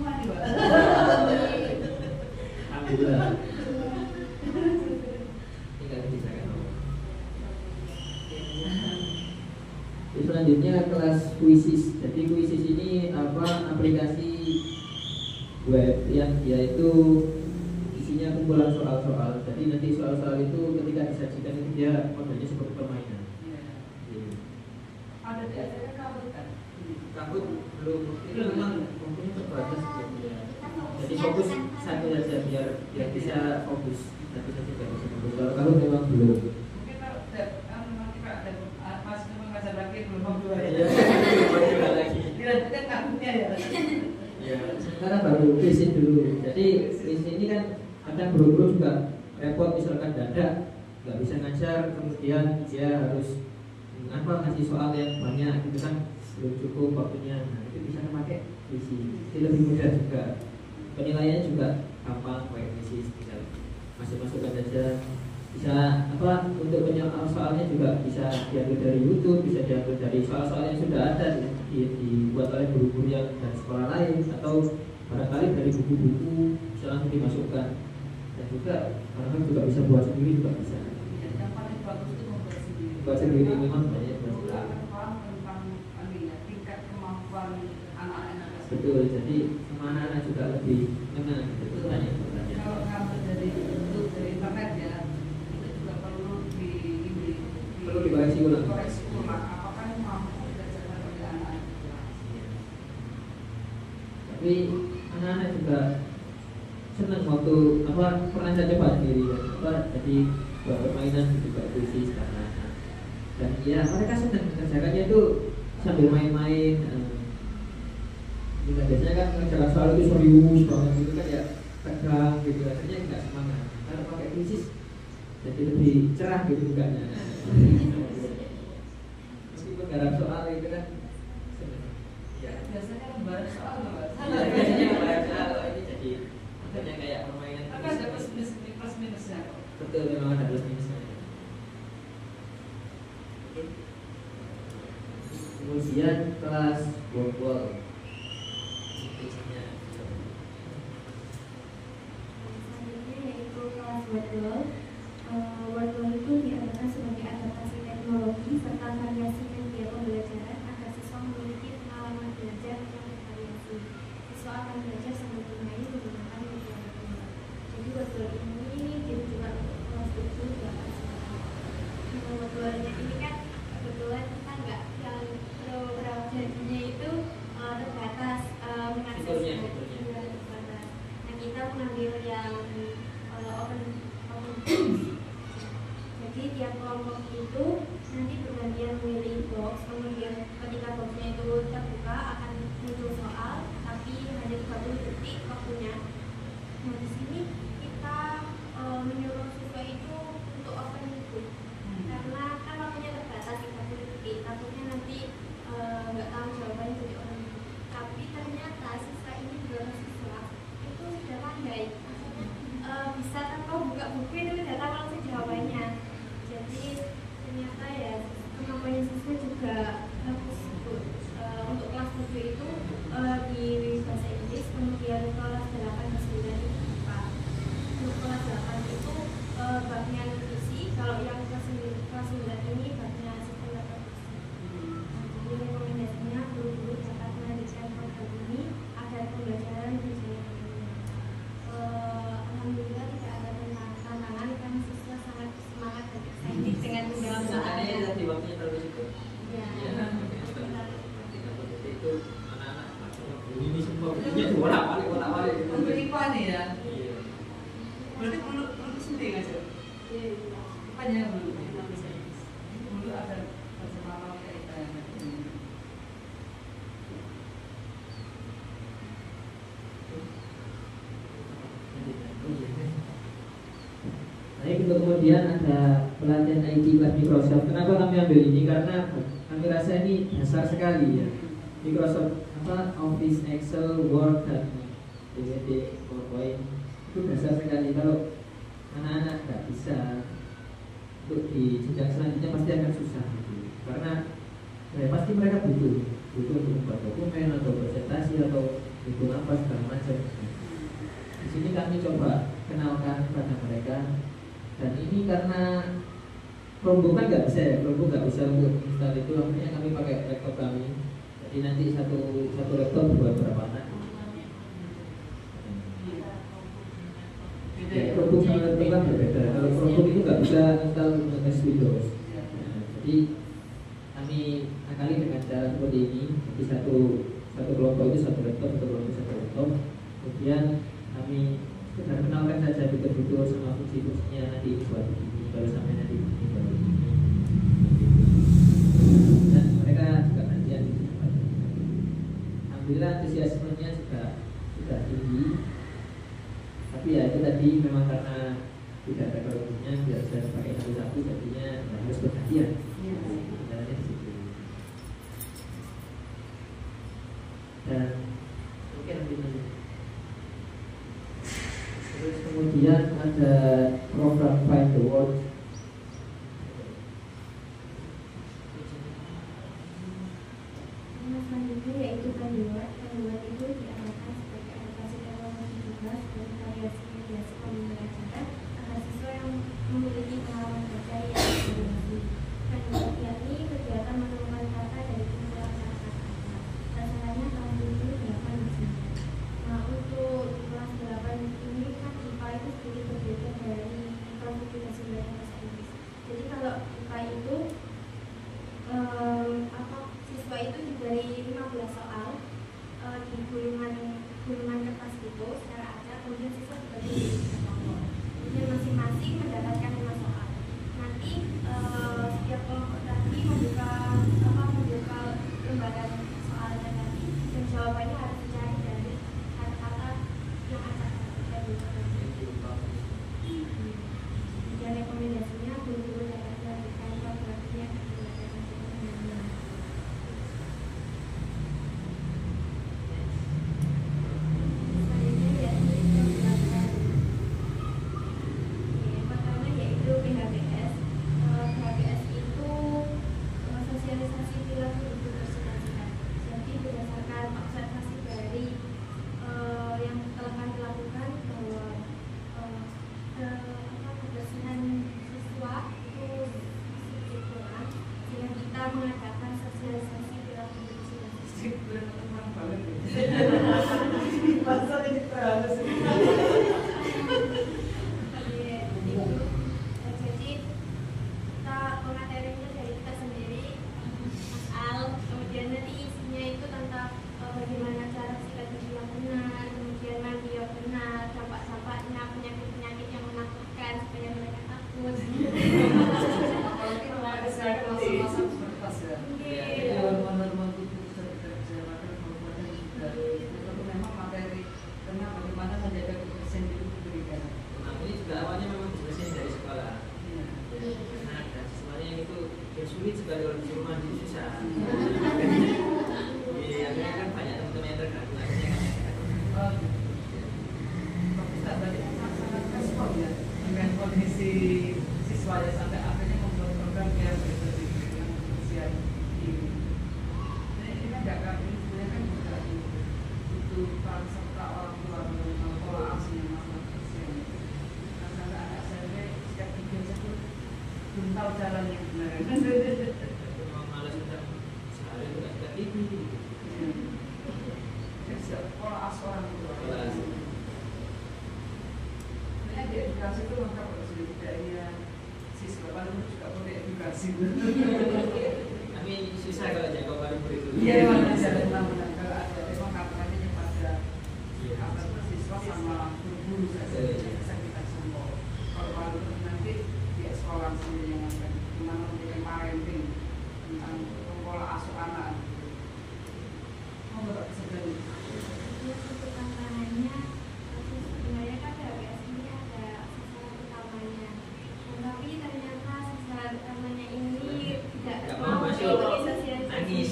semua nih, Pak. Alhamdulillah. Tinggal dipisahkan. Selanjutnya kelas Quizzes. Jadi Quizzes ini aplikasi web yang yaitu isinya kumpulan soal-soal. Jadi nanti soal-soal itu ketika disajikan itu dia modelnya seperti permainan. Ada di acara kabut kan? Kabut belum, itu memang mungkin terbatas. Jadi fokus satu saja biar bisa fokus satu saja biar bisa fokus. Kalau memang belum. Mungkin kalau nanti Pak ada Mas mengajar lagi belum mau dua Ya, ya. lagi. Dilanjutkan kabutnya ya. Ya, sekarang baru visit dulu. Jadi visit ini kan kadang guru-guru juga repot, misalkan dadak nggak bisa ngajar, kemudian dia harus ngasih soal yang banyak, itu kan belum cukup waktunya. Nah, itu bisa pakai visi, itu lebih mudah juga. Penilaiannya juga gampang, pakai visi, tinggal masuk-masukkan saja. Bisa untuk penyoal soalnya juga bisa diambil dari YouTube, bisa diambil dari soal-soal yang sudah ada dibuat oleh guru-guru yang dari sekolah lain, atau barangkali dari buku-buku bisa langsung dimasukkan. Dan juga barangkali juga bisa buat sendiri juga bisa. Yang paling bagus itu membuat sendiri. Buat sendiri memang banyak. Akan paham tentang tingkat kemampuan anak-anak. Betul, jadi sama anak-anak juga lebih mengenal. Itu banyak pertanyaan. Kalau ngambil dari internet ya, itu juga perlu dikoreksi ulang. Koreksi ulang. Apakah yang mampu dikerjakan oleh anak-anak? Tapi anak-anak juga senang waktu pernah saya coba sendiri kan, jadi buat permainan juga puisi karena dan ya mereka senang mengerjakannya itu sambil main-main. Juga biasanya kan mengerjakan soal itu serius banget gitu kan ya, tegang gitu, akhirnya nggak semangat. Kalau pakai puisi jadi lebih cerah gitu mukanya. Meskipun garap soal itu kan senang. Ya Biasanya lembaran soal nggak? biasanya garap soal ini jadi makanya kayak permainan. Tapi ada plus minusnya. Betul, memang ada plus minusnya. Kemudian kelas workball. Selanjutnya yaitu kelas workball. Workball itu diadakan sebagai adaptasi teknologi serta variasi media pembelajaran agar siswa memiliki pengalaman belajar yang bervariasi. Siswa akan belajar sambil bermain menggunakan media workball. Jadi workball ini ditunjukkan untuk kelas 7 dan kelas 9. Workballnya ini kan kebetulan kita nggak yang program jadinya itu terbatas mengaksesnya terbatas. Nah kita mengambil yang open jadi tiap kelompok itu nanti bergantian memilih box, kemudian ketika boxnya itu terbuka akan muncul soal, tapi hanya 30 detik waktunya. Nah di sini kita menyuruh siswa itu untuk open itu, karena kan waktunya terbatas 30 detik, takutnya nanti nggak tahu jawabannya jadi orang itu. Tapi ternyata siswa ini beberapa siswa itu sudah pandai, bisa tanpa buka buku itu sudah tahu langsung jawabannya. Jadi ternyata ya kemampuan siswa juga bagus untuk kelas 7 itu di bahasa Inggris, kemudian kelas 8 dan 9 itu IPA. Untuk kelas 8 itu babnya nutrisi, kalau yang kelas 9 ini babnya sistem reproduksi. Jadi rekomendasinya guru-guru dapat melanjutkan program ini agar pembelajaran berjalan dengan lancar. Alhamdulillah tidak ada tantangan karena siswa sangat semangat dan excited dengan menjawab soalnya. Tadi waktunya terlalu cukup. Ya. Itu anak-anak ini semua punya bolak-balik gitu. Untuk IPA nih ya. Iya. Berarti perlu sendiri ngajar. IPA-nya belum. Dulu ada bersama kayak Baik, untuk kemudian ada pelatihan IT kelas Microsoft. Kenapa kami ambil ini? Karena kami rasa ini dasar sekali ya. Microsoft Office, Excel, Word, dan DVD, PowerPoint itu dasar sekali. Kalau anak-anak nggak bisa, untuk di jenjang selanjutnya pasti akan susah gitu. Karena pasti mereka butuh untuk membuat dokumen atau presentasi atau mendukung apa segala macam. Di sini kami coba kenalkan pada mereka, dan ini karena Chromebook kan nggak bisa ya, Chromebook nggak bisa untuk install itu, akhirnya kami pakai laptop kami. Jadi nanti satu laptop buat berapa anak? Ya, Chromebook sama laptop kan berbeda. Kalau Chromebook itu nggak bisa install OS Windows. Nah, jadi kami akali dengan cara seperti ini. Jadi satu kelompok itu satu laptop, satu kelompok satu laptop. Kemudian kami sekedar kenalkan saja betul-betul sama fungsi-fungsinya, nanti ini buat begini, kalau sampai nanti begini buat begini. Dan mereka juga nantian di tempat. Alhamdulillah antusiasmenya juga sudah tinggi. Tapi ya itu tadi memang karena tidak ada kelompoknya, tidak bisa pakai satu-satu, jadinya harus bergantian. Caranya di situ. Dan mungkin ini. Terus kemudian ada program Find the Word. Selanjutnya yaitu Find the Word. Find the Word itu diarahkan sebagai adaptasi teknologi tugas dan variasi mediasi pembelajaran agar siswa yang memiliki pengalaman baca yang bervariasi. Find the Word yakni kegiatan menemukan kata dari kumpulan kata-kata. Dasarnya tahun 2008 misalnya. Nah, untuk di kelas 8 ini kan IPA itu sedikit berbeda dari Publikasi Belajar Bahasa Inggris. Jadi kalau IPA itu siswa itu diberi 15 soal di gulungan kertas itu secara acak, kemudian siswa dibagi di kelompok. Kemudian masing-masing mendapatkan 5 soal. Nanti setiap kelompok tadi membuka lembaran soalnya tadi, dan jawabannya harus dicari dari kata-kata yang acak tadi. Dan rekomendasinya guru-guru dapat melakukan kolaborasinya mengadakan sosialisasi perilaku bersih. Jadi kita pematerinya dari kita sendiri, Al, kemudian nanti isinya itu tentang bagaimana cara sikat gigi yang benar, kemudian mandi yang benar, dampak-dampaknya, penyakit-penyakit yang menakutkan supaya mereka takut. Sulit sekali kalau disuruh mandi, susah. Akhirnya kan banyak teman-teman yang terganggu. Bisa berarti sangat respon ya dengan kondisi siswa ya, sampai akhirnya membuat program yang berbeda dengan usia ini. Nah, ini kan nggak kami sebenarnya kan juga butuh peran serta orang tua dalam pola asuhnya masalah usia. Karena anak saya setiap tiga sebut belum tahu jalannya benar. Memang malas sudah sehari itu nggak tidur. Pola asuh orang tua. Jadi edukasi itu lengkap kalau sudah budaya siswa paling juga boleh edukasi. Tapi susah kalau jaga paling itu. Iya, memang ada benar-benar kalau ada memang katanya pada siswa sama guru saja bisa kita jangkau. Kalau paling nanti di sekolah sendiri yang akan gimana memberikan parenting tentang pola asuh anak. Mau nggak bisa jadi? Untuk tantangannya sebenarnya kan HBS ini ada sasaran utamanya, tapi ternyata sasaran utamanya ini tidak mau masuk, sosialisasi. nangis.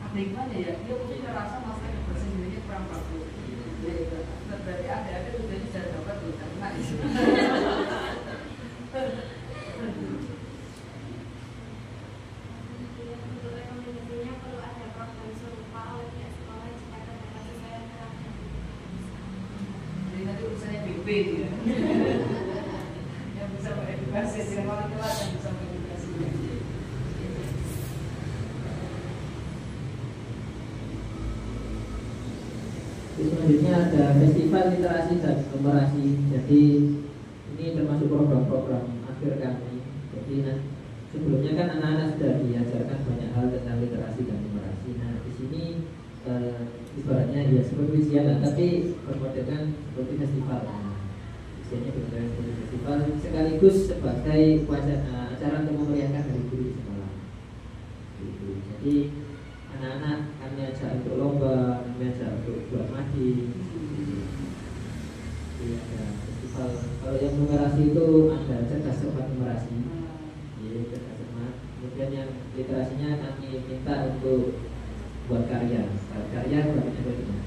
gimana ya, dia mungkin merasa masalah bahasa Indonesia kurang bagus. Berarti ada tujuannya sudah dapat tuh, karena itu. Untuk rekomendasinya kalau ada program serupa oleh pihak sekolah jika terdapat sesuai dengan Jadi nanti urusannya BP ya. Yang bisa mengedukasi, yang wali kelas yang bisa mengedukasi. Selanjutnya ada festival literasi dan numerasi. Jadi ini termasuk program-program akhir kami. Jadi sebelumnya kan anak-anak sudah diajarkan banyak hal tentang literasi dan numerasi. Nah di sini ibaratnya ya seperti ujian, tapi bermodelkan seperti festival. Nah, ujiannya bermodelkan seperti festival sekaligus sebagai acara untuk memeriahkan Hari Guru di sekolah. Gitu. Jadi anak-anak kami ajak untuk lomba, kami ajak untuk buat mading. Jadi ada festival. Kalau yang numerasi itu ada cerdas cermat numerasi. Iya, cerdas cermat. Kemudian yang literasinya kami minta untuk buat karya. Karya berarti bagaimana?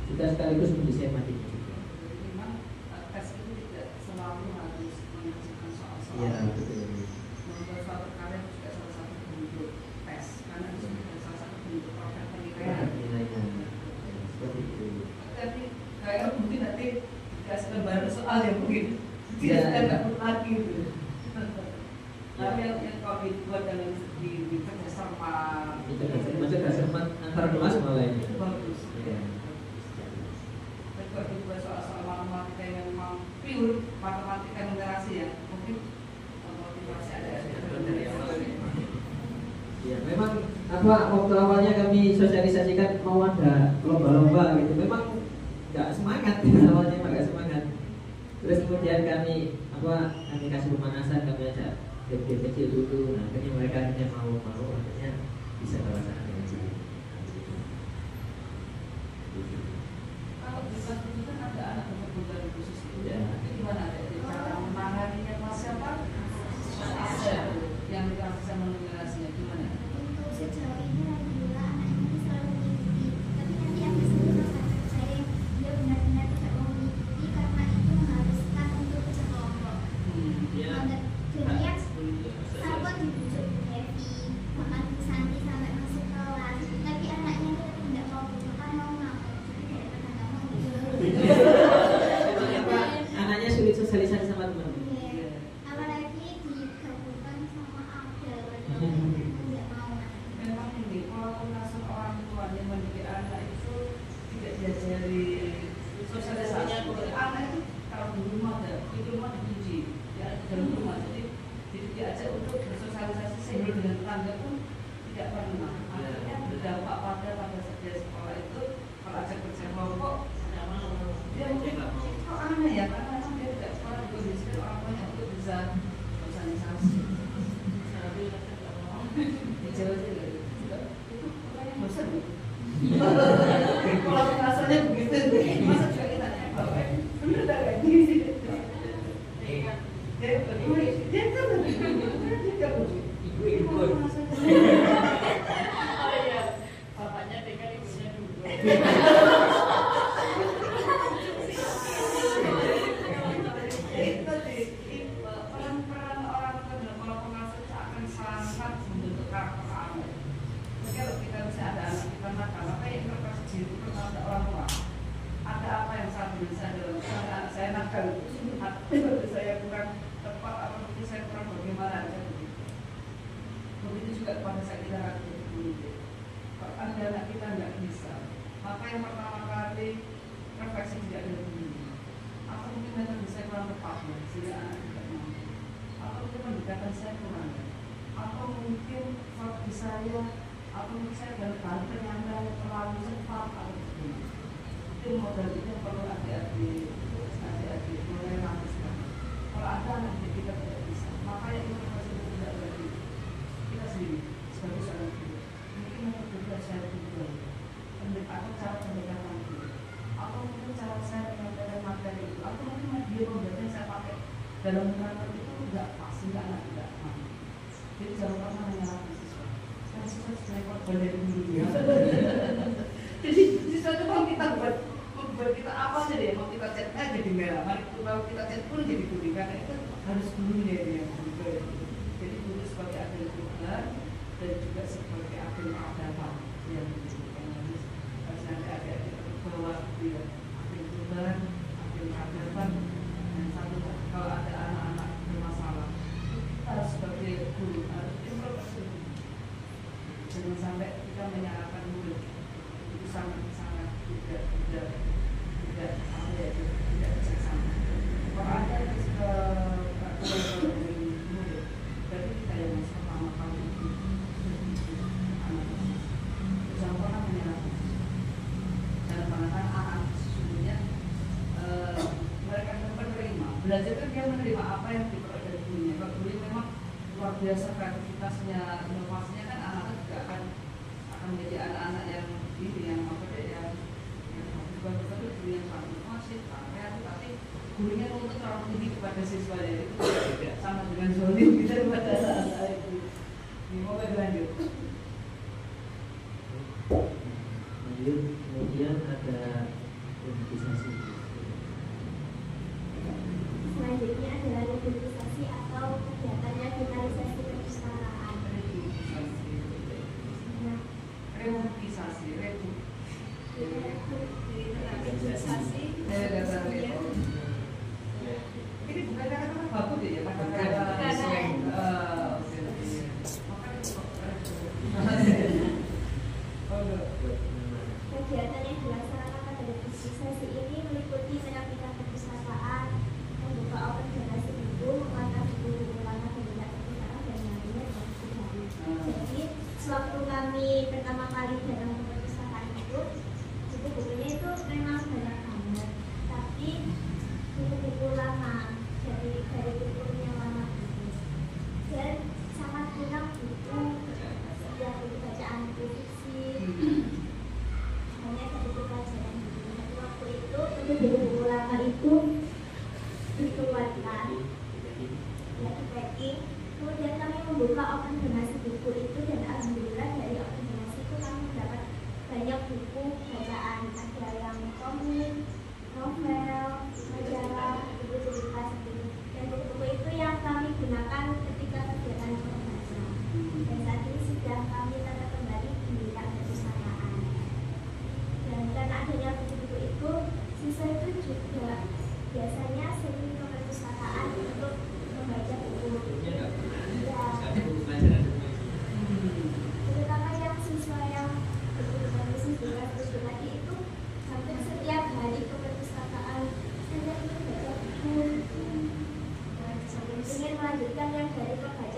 Kita sekaligus mendesain mading juga. Memang tes itu tidak selalu harus mengajukan soal-soal. Iya, betul. Membuat suatu karya juga salah satu bentuk tes, karena itu juga salah satu bentuk program penilaian. Seperti itu. Tapi kayak mungkin nanti dikasih baru soal yang mungkin Iya. tidak dapat lagi gitu. Tapi yang kalau dibuat dengan di kerjasama Itu cerdas cermat antar kelas malah ini. bagus. Iya. Tapi kalau dibuat soal-soal matematika yang memang pure matematika numerasi ya, mungkin motivasi ada. Ya, memang waktu awalnya kami sosialisasikan mau ada lomba-lomba gitu. Memang nggak semangat awalnya, nggak semangat. Terus kemudian kami kasih pemanasan, kami ajak game kecil dulu. Nah, akhirnya mereka mau akhirnya bisa terlaksana dengan baik. Kalau di kelas itu kan ada anak berkebutuhan khusus itu, Ya. itu gimana ada cara menanganinya kelas siapa? Ada yang bisa menumerasinya gimana? untuk sejauh ini alhamdulillah anak ini selalu mengikuti, tapi nanti ada satu rasa percaya dia benar-benar tidak mau mengikuti karena itu mengharuskan untuk kerja kelompok. Ya. Kemudian Sabon dibujuk Bu Devi, makan Bu Santi sampai masuk kelas, tapi anaknya itu tidak mau bukan mau ngapa, jadi tidak mau gitu. Anaknya sulit sosialisasi sama teman. Iya. Apalagi digabungkan sama Abdel, tidak mau. Memang ini kalau pengasuh orang tuanya mendidik anak itu tidak diajari sosialisasinya. Anak itu kalau di rumah dipuji ya di dalam rumah, jadi diajak untuk bersosialisasi sehingga dengan tetangga pun tidak pernah. Akhirnya berdampak pada saja sekolah itu kalau ajak kerja kelompok dia mungkin kok aneh ya, karena memang dia tidak sekolah dikondisikan orang tuanya untuk bisa sosialisasi. Di Jawa juga itu pokoknya bosan ya. Kalau rasanya begitu, masa juga kita bawa bener tak kayak gini. Dia berdua, dia kan dia ibu. Oh iya, bapaknya TK, ibunya dulu. Peran orang tua dalam pola pengasuh itu akan sangat membentuk karakter anak. Kalau kita bisa ada anak kita nakal, maka yang terkasih diri pertama ada orang tua. Ada apa yang salah dengan saya dalam anak saya nakal itu sungguh saya kurang tepat atau mungkin saya kurang bagaimana aja begitu. Begitu juga pada saat kita rakyat itu. Kalau ada anak kita nggak bisa, maka yang pertama kali refleksi tidak ada begini. Atau mungkin metode saya kurang tepat ya, sehingga anak tidak mau. Atau mungkin pendekatan saya kurang. Atau mungkin waktu saya, atau mungkin saya dalam hal penyampaian terlalu cepat atau begini. Itu modal itu yang perlu adik-adik mulai rapiskan. Kalau ada anak didik kita tidak bisa, maka yang itu tidak berarti kita sendiri sebagai seorang guru mungkin metode belajar juga, atau cara pendekatan itu, atau mungkin cara saya menyampaikan materi itu, atau mungkin media pembelajaran yang saya pakai dalam menerangkan itu tidak pas, tidak anak tidak paham. Jadi jangan pernah menyalahkan siswa. siswa saya korban dari dulu ya. Jadi siswa itu mau kita buat kita apa aja deh, mau kita chat jadi merah, mau kita chat pun jadi kuning, karena itu harus dulu ya dia. Jadi guru sebagai agen tular dan juga sebagai agen peradaban yang harus nanti adik-adik bawa dia agen tular, agen peradaban, dan satu kalau ada anak-anak bermasalah kita sebagai guru harus introspeksi. Jangan sampai kita menyalahkan murid, itu sangat tidak apa ya, tidak bijaksana. Kalau ada murid, berarti kita yang masuk pertama kali itu anak. Jangan pernah menyalahkan. Jangan pernah anak sesungguhnya mereka akan menerima. Belajar kan dia menerima apa yang diperoleh dari gurunya. Kalau gurunya memang luar biasa kreativitasnya, inovasinya, kan anak-anak juga akan menjadi anak-anak yang ini, yang apa deh, yang bukan guru yang sangat inovasi, kreatif, tapi gurunya nuntut terlalu tinggi kepada siswanya, itu tidak sama dengan zolim kita kepada anak-anak itu. Ini mau lanjut. Lanjut, kemudian ada politisasi. Selanjutnya adalah revitalisasi atau kegiatannya revitalisasi perpustakaan. Revitalisasi, ini bukan kata-kata bagus ya, kata-kata slang. Kegiatan yang dilaksanakan pada revitalisasi ini meliputi merapikan perpustakaan, membuka open donasi buku, mengantar buku lama dari perpustakaan dan lainnya. Jadi sewaktu kami pertama kali datang ke perpustakaan itu, buku-bukunya itu memang banyak banget, tapi buku-buku lama dari buku yang lama itu, dan sangat kurang buku setiap buku bacaan fiksi, hanya satu buku pelajaran gitu. Jadi waktu itu untuk buku-buku lama itu dikeluarkan, ya di packing. Kemudian kami membuka open donasi buku itu, dan alhamdulillah dari open donasi itu kami mendapat banyak buku bacaan, ada yang komik, novel, majalah, buku cerita seperti itu. Dan buku-buku itu yang kami gunakan ketika kegiatan membaca. Dan saat ini sudah kami tata kembali di bidang perpustakaan. Dan karena adanya buku-buku itu, siswa itu juga biasanya sering ke perpustakaan untuk membaca buku. Terutama yang siswa yang berkebutuhan khusus dengan khusus tadi itu hampir setiap hari ke perpustakaan saya itu baca buku. Nah, ingin melanjutkan yang dari pembacaan